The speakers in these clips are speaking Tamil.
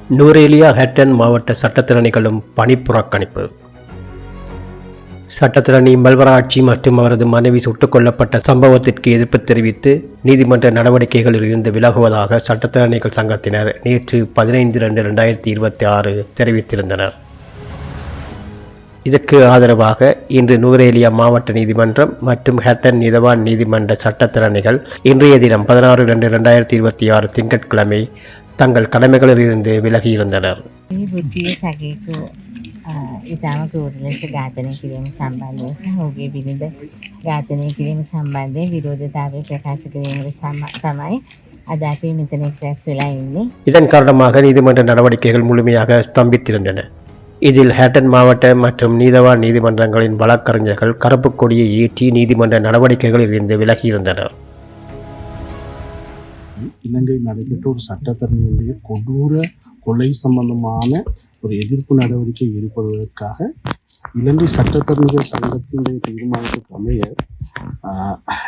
நுவரெலியா ஹட்டன் மாவட்ட சட்டத்திறனிகளும் பணிப்புறக்கணிப்பு. சட்டத்திறனி மல்வராட்சி மற்றும் அவரது மனைவி சுட்டுக் கொல்லப்பட்ட சம்பவத்திற்கு எதிர்ப்பு தெரிவித்து நீதிமன்ற நடவடிக்கைகளில் இருந்து விலகுவதாக சட்டத்திறனிகள் சங்கத்தினர் நேற்று 15/2/2026 தெரிவித்திருந்தனர். இதற்கு ஆதரவாக இன்று நுவரெலியா மாவட்ட நீதிமன்றம் மற்றும் ஹட்டன் நீதவான் நீதிமன்ற சட்டத்திறனிகள் இன்றைய தினம் 16/2/2026 திங்கட்கிழமை தங்கள் கடமைகளில் இருந்து விலகியிருந்தனர். ඉතාම කෝට ලෙස ඝාතනය කිරීම සම්බන්ධව සහ ඔහුගේ බිරිඳ ඝාතනය කිරීම සම්බන්ධයෙන් විරෝධතාවය ප්‍රකාශ කිරීමට තමයි අද අපි මෙතන එක්රැස් වෙලා ඉන්නේ. இதன் காரணமாக நீதிமன்ற நடவடிக்கைகள் முழுமையாக ஸ்தம்பித்திருந்தன. இதில் ஹட்டன் மாவட்ட மற்றும் நீதவான் நீதிமன்றங்களின் வழக்கறிஞர்கள் கருப்பு கொடியை ஏற்றி நீதிமன்ற நடவடிக்கைகளில் இருந்து விலகியிருந்தனர். இலங்கையில் நடைபெற்ற ஒரு சட்டத்தரணியுடைய கொடூர கொலை சம்பந்தமான ஒரு எதிர்ப்பு நடவடிக்கை ஈடுபடுவதற்காக இலங்கை சட்டத்தரணிகள் சங்கத்தினுடைய தீர்மானத்துக்கு அமைய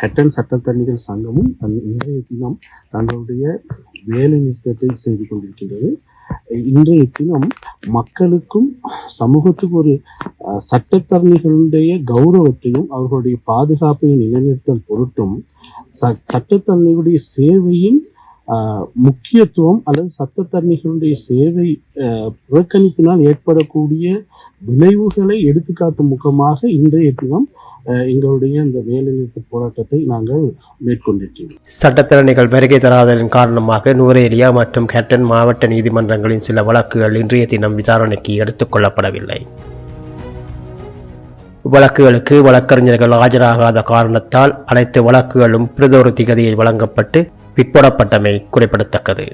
ஹட்டன் சட்டத்தரணிகள் சங்கமும் இன்றைய தினம் தங்களுடைய வேலை நிறுத்தத்தை செய்து கொண்டிருக்கின்றது. இன்றைய தினம் மக்களுக்கும் சமூகத்துக்கு ஒரு சட்டத்தரணிகளுடைய கௌரவத்தையும் அவர்களுடைய பாதுகாப்பையும் நிலைநிறுத்தல் பொருட்டும் சட்டத்தரணிகளுடைய சேவையின் முக்கியத்துவம் அல்லது சட்டத்தரணிகளுடைய சேவை புறக்கணிப்பினால் ஏற்படக்கூடிய விளைவுகளை எடுத்துக்காட்டும் முகமாக இன்றைய தினம் எங்களுடைய இந்த வேலைநிறுத்த போராட்டத்தை நாங்கள் மேற்கொண்டிருக்கிறோம். சட்டத்திறனிகள் வருகை தராததன் காரணமாக நுவரெலியா மற்றும் ஹட்டன் மாவட்ட நீதிமன்றங்களின் சில வழக்குகள் இன்றைய தினம் விசாரணைக்கு எடுத்துக் கொள்ளப்படவில்லை. வழக்குகளுக்கு வழக்கறிஞர்கள் ஆஜராகாத காரணத்தால் அனைத்து வழக்குகளும் பிரதோர திகதியை வழங்கப்பட்டு பிற்போடப்பட்டமை குறிப்பிடத்தக்கது.